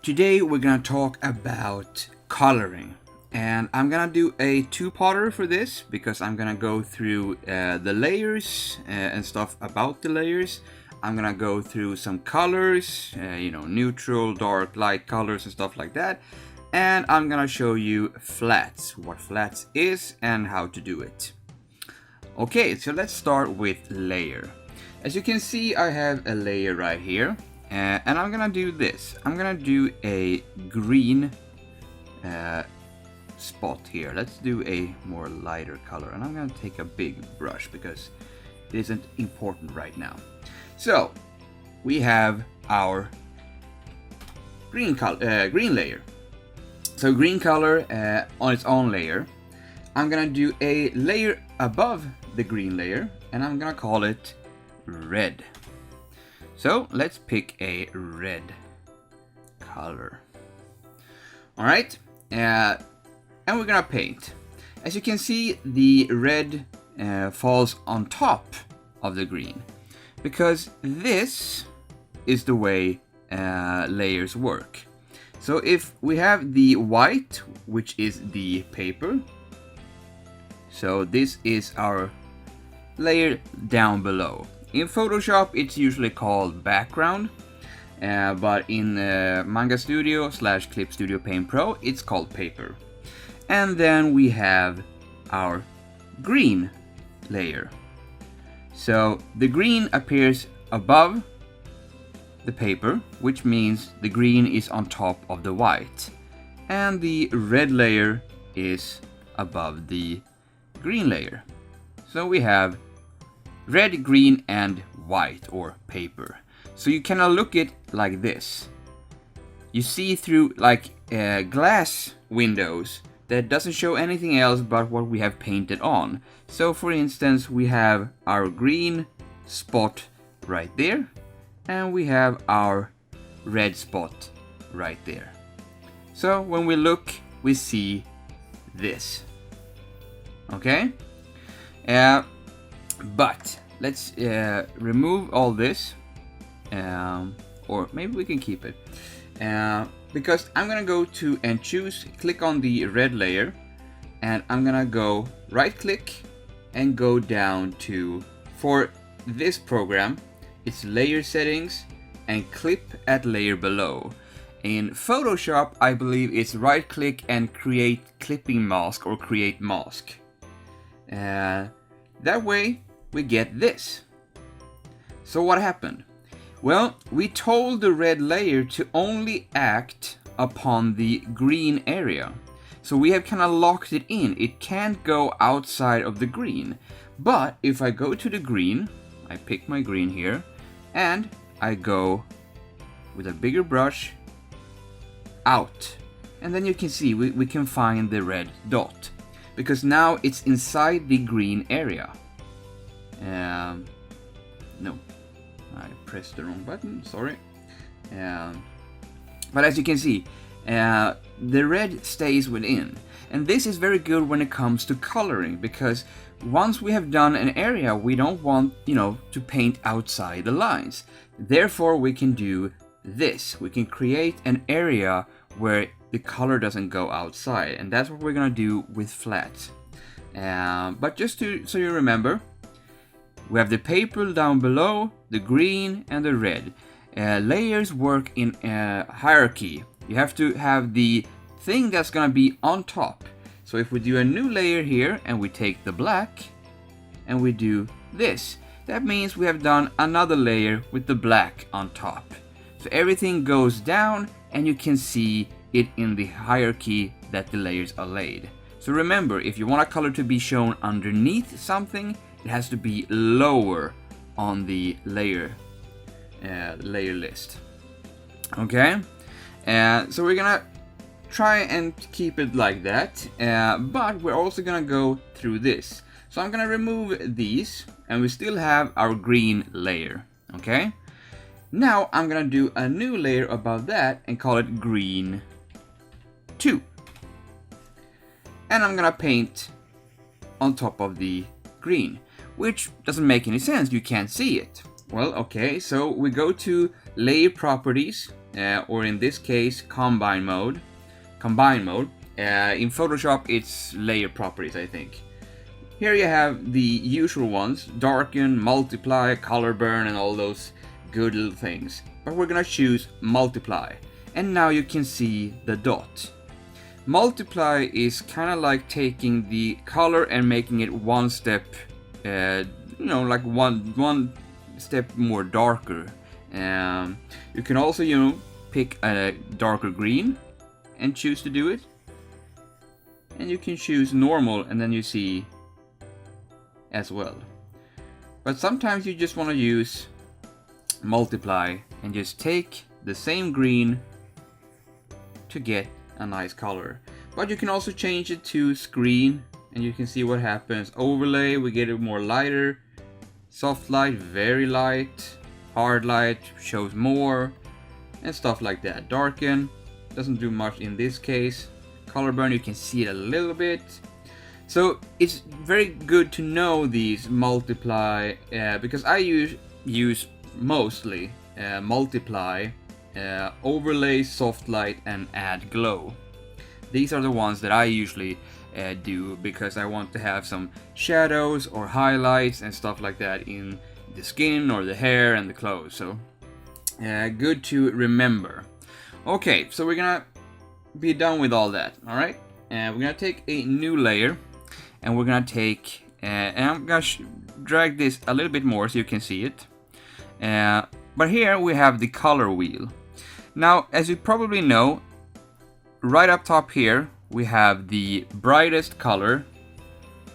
Today we're gonna talk about coloring, and I'm gonna do a two-parter for this because I'm gonna go through the layers and stuff about the layers. I'm gonna go through some colors, neutral, dark, light colors and stuff like that. And I'm gonna show you flats, what flats is and how to do it. Okay, so let's start with layer. As you can see, I have a layer right here. And I'm gonna do this. I'm gonna do a green spot here. Let's do a more lighter color. And I'm gonna take a big brush because it isn't important right now. So we have our green layer. So green color on its own layer. I'm gonna do a layer above the green layer, and I'm gonna call it red. So let's pick a red color. Alright, and we're gonna paint. As you can see, the red falls on top of the green, because this is the way layers work. So if we have the white, which is the paper, so this is our layer down below. In Photoshop, it's usually called background, but in Manga Studio / Clip Studio Paint Pro, it's called paper. And then we have our green layer. So the green appears above the paper, which means the green is on top of the white. And the red layer is above the green layer. So we have red, green, and white, or paper. So you cannot look it like this. You see through like glass windows that doesn't show anything else but what we have painted on. So for instance, we have our green spot right there, and we have our red spot right there. So when we look, we see this. Okay? But let's remove all this, or maybe we can keep it, because I'm gonna go to and click on the red layer, and I'm gonna go right click and go down to, for this program, it's layer settings and clip at layer below. In Photoshop, I believe it's right click and create clipping mask or create mask. That way we get this. So what happened? Well, we told the red layer to only act upon the green area. So we have kind of locked it in. It can't go outside of the green. But if I go to the green, I pick my green here, and I go with a bigger brush out. And then you can see we can find the red dot, because now it's inside the green area. No, I pressed the wrong button, sorry. But as you can see, the red stays within. And this is very good when it comes to coloring, because once we have done an area, we don't want, to paint outside the lines. Therefore, we can do this. We can create an area where the color doesn't go outside, and that's what we're gonna do with flats. But just so you remember, we have the paper down below, the green and the red. Layers work in hierarchy. You have to have the thing that's gonna be on top. So if we do a new layer here and we take the black and we do this, that means we have done another layer with the black on top. So everything goes down and you can see it in the hierarchy that the layers are laid. So remember, if you want a color to be shown underneath something, it has to be lower on the layer list. Okay, so we're gonna try and keep it like that, but we're also gonna go through this. So I'm gonna remove these, and we still have our green layer. Okay, now I'm gonna do a new layer above that and call it green 2. And I'm gonna paint on top of the green, which doesn't make any sense. You can't see it. Well, okay, so we go to layer properties, or in this case combine mode. In Photoshop it's layer properties, I think. Here you have the usual ones: darken, multiply, color burn, and all those good little things. But we're gonna choose multiply, and now you can see the dot. Multiply is kind of like taking the color and making it one step, like one step more darker. You can also, pick a darker green and choose to do it. And you can choose normal, and then you see as well. But sometimes you just want to use multiply and just take the same green to get a nice color. But you can also change it to screen, and you can see what happens. Overlay, we get it more lighter. Soft light, very light. Hard light shows more, and stuff like that. Darken doesn't do much in this case. Color burn, you can see it a little bit. So it's very good to know these multiply, because I use mostly multiply, overlay, soft light, and add glow. These are the ones that I usually do because I want to have some shadows or highlights and stuff like that in the skin or the hair and the clothes. So good to remember. Okay, so we're gonna be done with all that. All right, we're gonna take a new layer, and we're gonna take and I'm gonna drag this a little bit more so you can see it. But here we have the color wheel. Now, as you probably know, right up top here we have the brightest color,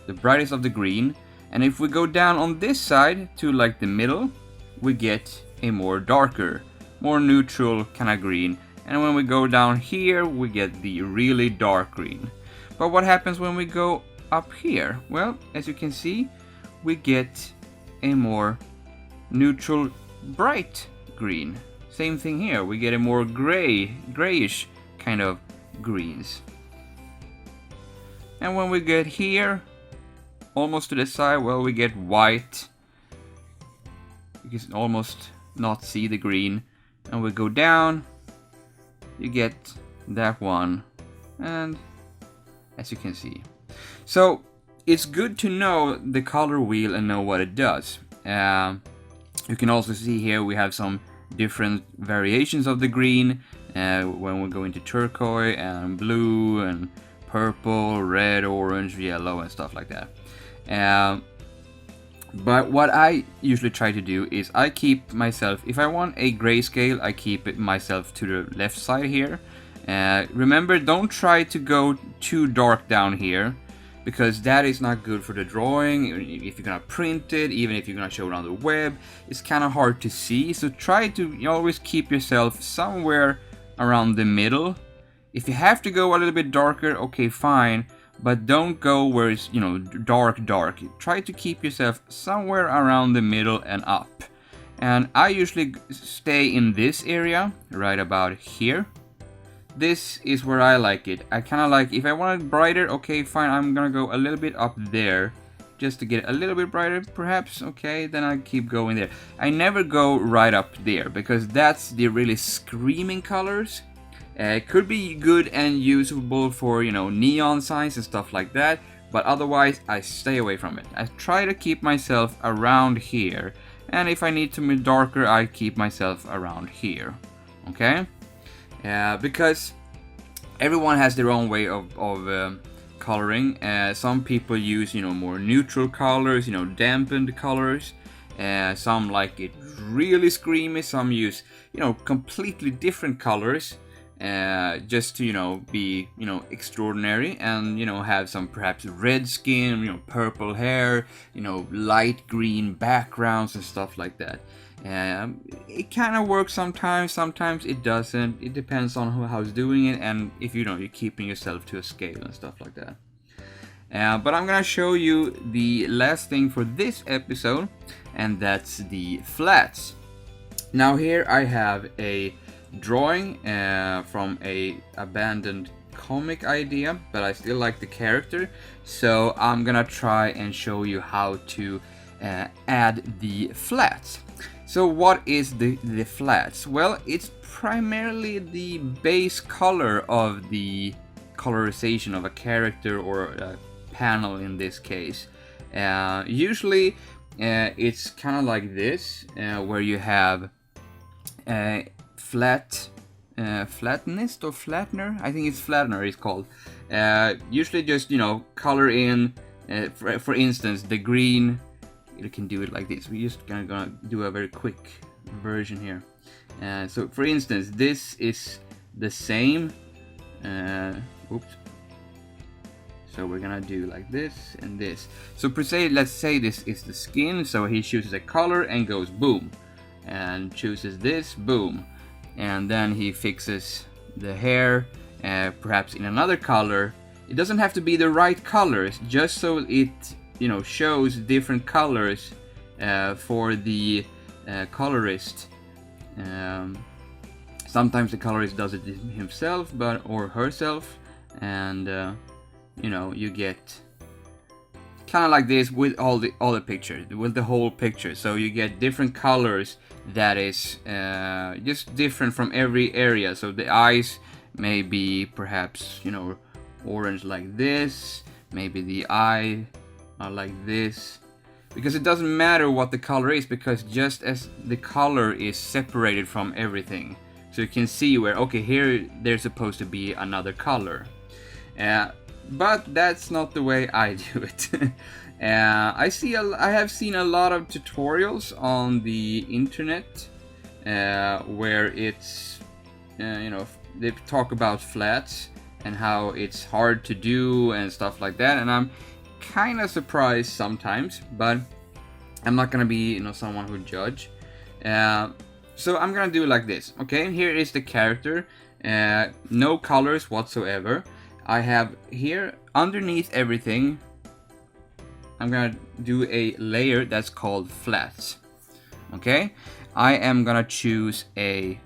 the brightest of the green, and if we go down on this side to like the middle, we get a more darker, more neutral kind of green. And when we go down here, we get the really dark green. But what happens when we go up here? Well, as you can see, we get a more neutral, bright green. Same thing here, we get a more grayish kind of greens. And when we get here, almost to the side, well, we get white. You can almost not see the green. And we go down, you get that one, and as you can see. So it's good to know the color wheel and know what it does. You can also see here we have some different variations of the green when we go into turquoise and blue and purple, red, orange, yellow, and stuff like that. But what I usually try to do is I keep myself, if I want a grayscale, I keep it myself to the left side here. Remember, don't try to go too dark down here, because that is not good for the drawing. If you're gonna print it, even if you're gonna show it on the web, it's kind of hard to see. So try to always keep yourself somewhere around the middle. If you have to go a little bit darker, okay, fine. But don't go where it's, dark. Try to keep yourself somewhere around the middle and up. And I usually stay in this area, right about here. This is where I like it. I kind of like, if I want it brighter, okay, fine, I'm gonna go a little bit up there. Just to get it a little bit brighter, perhaps, okay, then I keep going there. I never go right up there, because that's the really screaming colors. It could be good and usable for, neon signs and stuff like that, but otherwise I stay away from it. I try to keep myself around here, and if I need to be darker, I keep myself around here, okay? Because everyone has their own way of coloring. Some people use, more neutral colors, dampened colors. Some like it really screamy, some use, completely different colors. Just to be extraordinary, and have some perhaps red skin, purple hair, light green backgrounds and stuff like that. It kind of works sometimes it doesn't. It depends on how's doing it, and if you're keeping yourself to a scale and stuff like that. But I'm gonna show you the last thing for this episode, and that's the flats. Now here I have a drawing from a abandoned comic idea, but I still like the character, so I'm gonna try and show you how to add the flats. So what is the flats? Well, it's primarily the base color of the colorization of a character or a panel in this case. Usually it's kind of like this, where you have flatness or flattener. I think it's flattener it's called. Usually just, you know, color in, for instance, the green. You can do it like this. We're just gonna do a very quick version here. So for instance, this is the same. Oops. So we're gonna do like this and this. So per se, let's say this is the skin. So he chooses a color and goes boom, and chooses this, boom, and then he fixes the hair, perhaps in another color. It doesn't have to be the right colors, just so it, you know, shows different colors for the colorist. Sometimes the colorist does it himself, or herself, and you know, you get kind of like this with all the pictures, with the whole picture. So you get different colors that is just different from every area. So the eyes may be perhaps, you know, orange like this. Maybe the eye are like this. Because it doesn't matter what the color is, because just as the color is separated from everything, so you can see where, okay, here there's supposed to be another color. But that's not the way I do it. I have seen a lot of tutorials on the internet where it's, you know, they talk about flats and how it's hard to do and stuff like that, and I'm kind of surprised sometimes, but I'm not gonna be, you know, someone who judge. So I'm gonna do it like this. Okay, here is the character, no colors whatsoever. I have here underneath everything, I'm gonna do a layer that's called flats. Okay, I am gonna choose a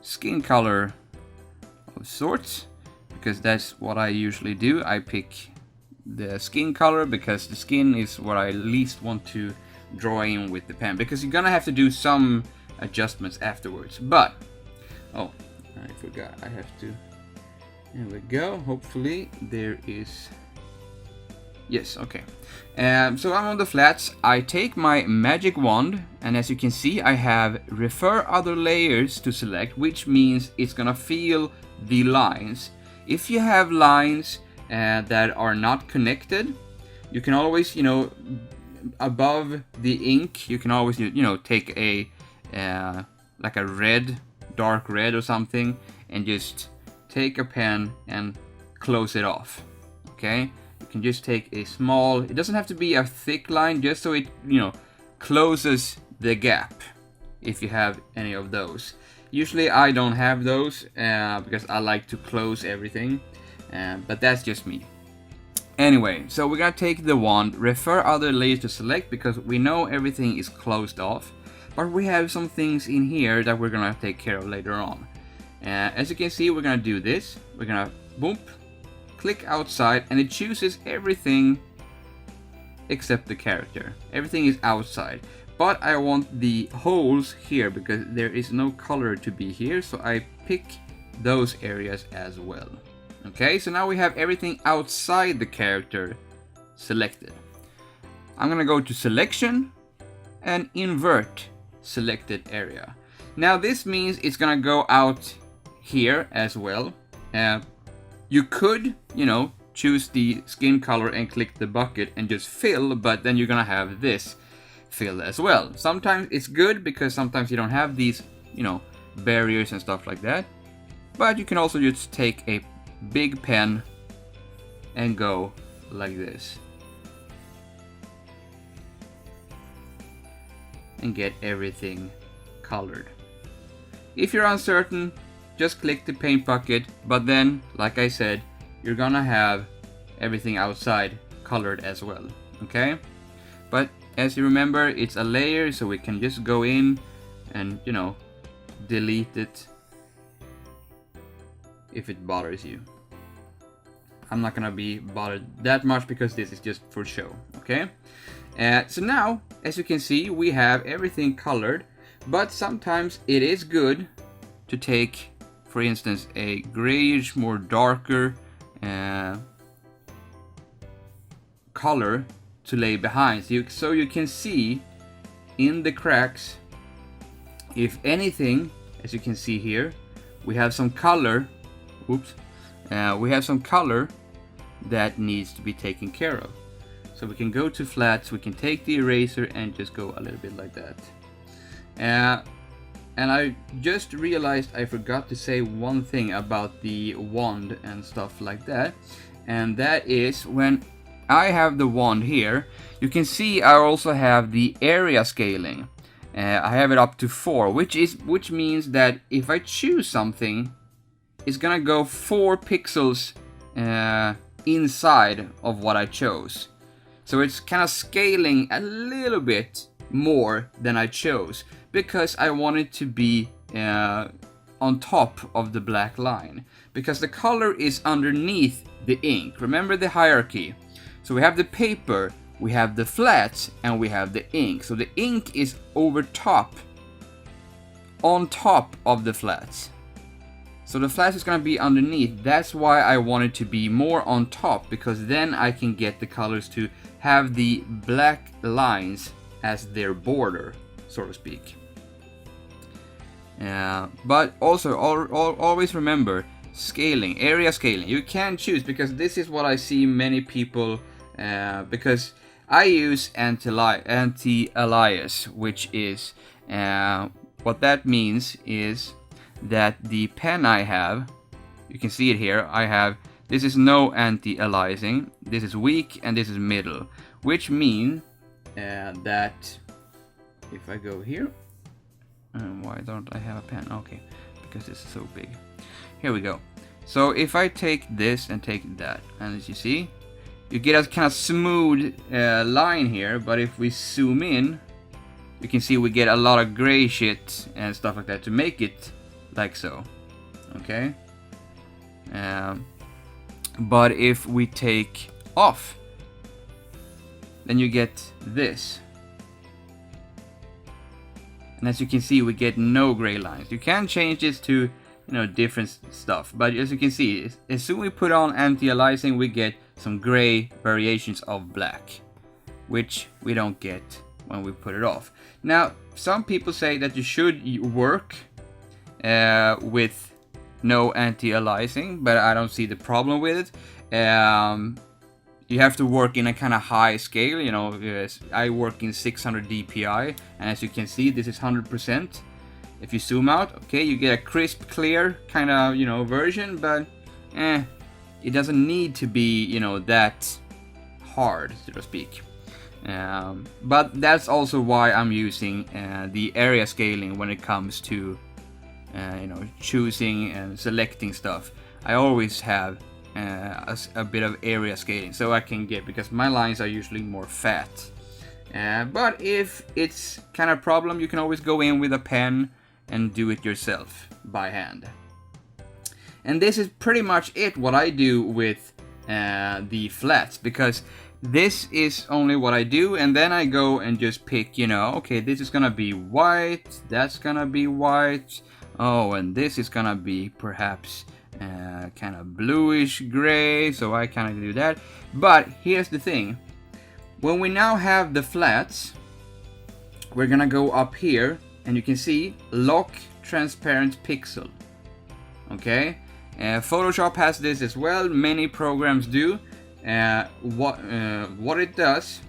skin color of sorts, because that's what I usually do. I pick the skin color because the skin is what I least want to draw in with the pen, because you're gonna have to do some adjustments afterwards. But oh, I forgot, I have to, there we go, hopefully there is, yes, okay. So I'm on the flats. I take my magic wand, and as you can see, I have refer other layers to select, which means it's gonna fill the lines. If you have lines that are not connected, you can always, you know, above the ink, you can always, you know, take a like a red, dark red or something, and just take a pen and close it off. Okay, you can just take a small, it doesn't have to be a thick line, just so it, you know, closes the gap, if you have any of those. Usually I don't have those because I like to close everything, but that's just me. Anyway, so we're gonna take the wand, refer other layers to select, because we know everything is closed off, but we have some things in here that we're gonna take care of later on. As you can see, we're gonna do this. We're gonna boom, click outside, and it chooses everything except the character. Everything is outside. But I want the holes here because there is no color to be here, so I pick those areas as well. Okay, so now we have everything outside the character selected. I'm gonna go to selection and invert selected area. Now this means it's gonna go out here as well. You could, you know, choose the skin color and click the bucket and just fill, but then you're gonna have this fill as well. Sometimes it's good because sometimes you don't have these, you know, barriers and stuff like that. But you can also just take a big pen and go like this and get everything colored. If you're uncertain, just click the paint bucket, but then, like I said, you're gonna have everything outside colored as well. Okay, but as you remember, it's a layer, so we can just go in and, you know, delete it if it bothers you. I'm not gonna be bothered that much because this is just for show. Okay, so now, as you can see, we have everything colored, But sometimes it is good to take, for instance, a grayish, more darker color to lay behind, so you can see in the cracks, if anything. As you can see here, we have some color. Oops. We have some color that needs to be taken care of. So we can go to flats, we can take the eraser and just go a little bit like that. And I just realized I forgot to say one thing about the wand and stuff like that. And that is, when I have the wand here, you can see I also have the area scaling. I have it up to 4, which means that if I choose something, it's gonna go 4 pixels inside of what I chose. So it's kind of scaling a little bit more than I chose, because I want it to be on top of the black line, because the color is underneath the ink. Remember the hierarchy. So we have the paper, we have the flats, and we have the ink. So the ink is over top, on top of the flats. So the flats is going to be underneath. That's why I want it to be more on top, because then I can get the colors to have the black lines as their border, so to speak. But also always remember scaling, area scaling. You can choose, because this is what I see many people, because I use anti-alias, which is what that means is that the pen I have, you can see it here, I have, this is no anti-aliasing, this is weak, and this is middle, which means that if I go here, why don't I have a pen? Okay, because this is so big. Here we go. So if I take this and take that, and as you see, you get a kind of smooth line here, but if we zoom in, you can see we get a lot of gray shit and stuff like that to make it like so. Okay? But if we take off, then you get this. And as you can see, we get no gray lines. You can change this to, different stuff. But as you can see, as soon as we put on anti-aliasing, we get some gray variations of black, which we don't get when we put it off. Now, some people say that you should work with no anti-aliasing, but I don't see the problem with it. You have to work in a kind of high scale, I work in 600 dpi, and as you can see, this is 100%. If you zoom out, okay, you get a crisp, clear kind of, version, but it doesn't need to be, that hard, so to speak. But that's also why I'm using the area scaling when it comes to, choosing and selecting stuff. I always have a bit of area scaling, so I can get, because my lines are usually more fat. But if it's kind of problem, you can always go in with a pen and do it yourself by hand. And this is pretty much it, what I do with the flats, because this is only what I do, and then I go and just pick, okay, this is gonna be white, that's gonna be white, oh, and this is gonna be perhaps kind of bluish gray, so I kind of do that. But here's the thing, when we now have the flats, we're gonna go up here, and you can see lock transparent pixel. Okay, Photoshop has this as well, many programs do. What it does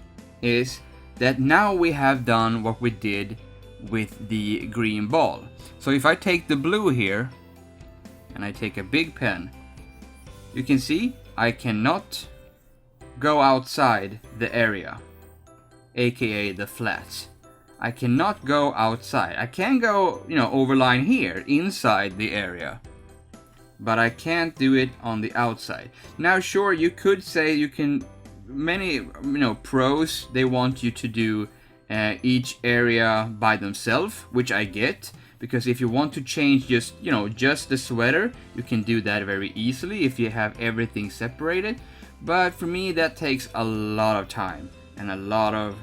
is that now we have done what we did with the green ball. So if I take the blue here and I take a big pen, you can see I cannot go outside the area, aka the flats. I cannot go outside. I can go, overline here inside the area, but I can't do it on the outside. Now, sure, you could say you can, many, pros, they want you to do each area by themselves, which I get, because if you want to change just, just the sweater, you can do that very easily if you have everything separated. But for me, that takes a lot of time and a lot of,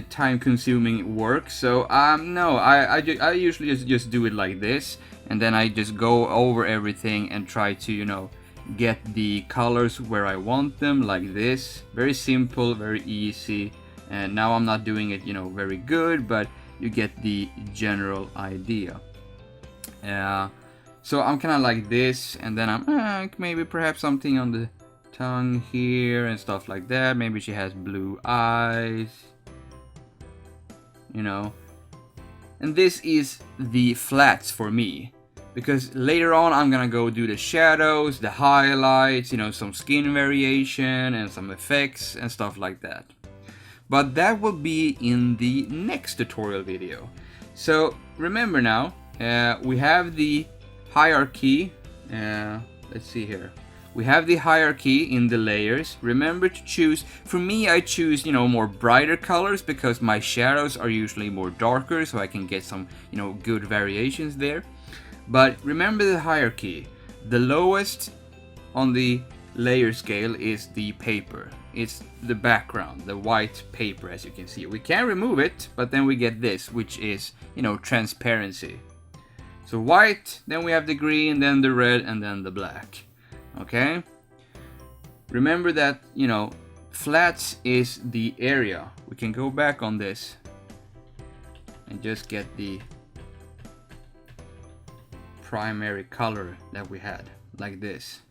time-consuming work. So no, I usually just do it like this, and then I just go over everything and try to, you know, get the colors where I want them, like this. Very simple, very easy. And now I'm not doing it, you know, very good, but you get the general idea. So I'm kind of like this, and then I'm maybe perhaps something on the tongue here and stuff like that. Maybe she has blue eyes, you know. And this is the flats for me, because later on I'm gonna go do the shadows, the highlights, you know, some skin variation and some effects and stuff like that. But that will be in the next tutorial video. So remember now, we have the hierarchy. Let's see here. We have the hierarchy in the layers. Remember to choose, for me I choose, you know, more brighter colors because my shadows are usually more darker, so I can get some, you know, good variations there. But remember the hierarchy. The lowest on the layer scale is the paper. It's the background, the white paper, as you can see. We can remove it, but then we get this, which is, you know, transparency. So white, then we have the green, then the red, and then the black. Okay? Remember that, you know, flats is the area. We can go back on this and just get the primary color that we had, like this.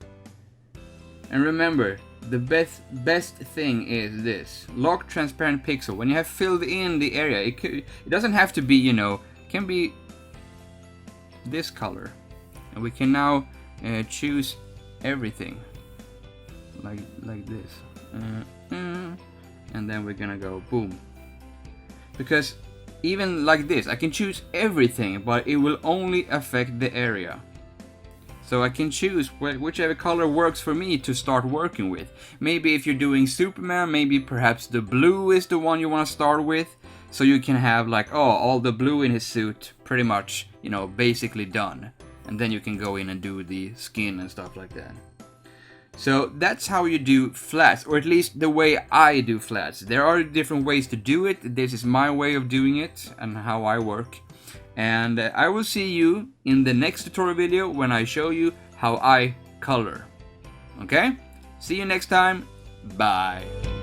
And remember, the best thing is this: lock transparent pixel. When you have filled in the area, it doesn't have to be, you know, it can be this color, and we can now choose everything like this, and then we're gonna go boom. Because even like this, I can choose everything, but it will only affect the area. So I can choose whichever color works for me to start working with. Maybe if you're doing Superman, maybe perhaps the blue is the one you want to start with. So you can have like, oh, all the blue in his suit pretty much, you know, basically done. And then you can go in and do the skin and stuff like that. So that's how you do flats, or at least the way I do flats. There are different ways to do it. This is my way of doing it and how I work. And I will see you in the next tutorial video when I show you how I color. Okay? See you next time. Bye.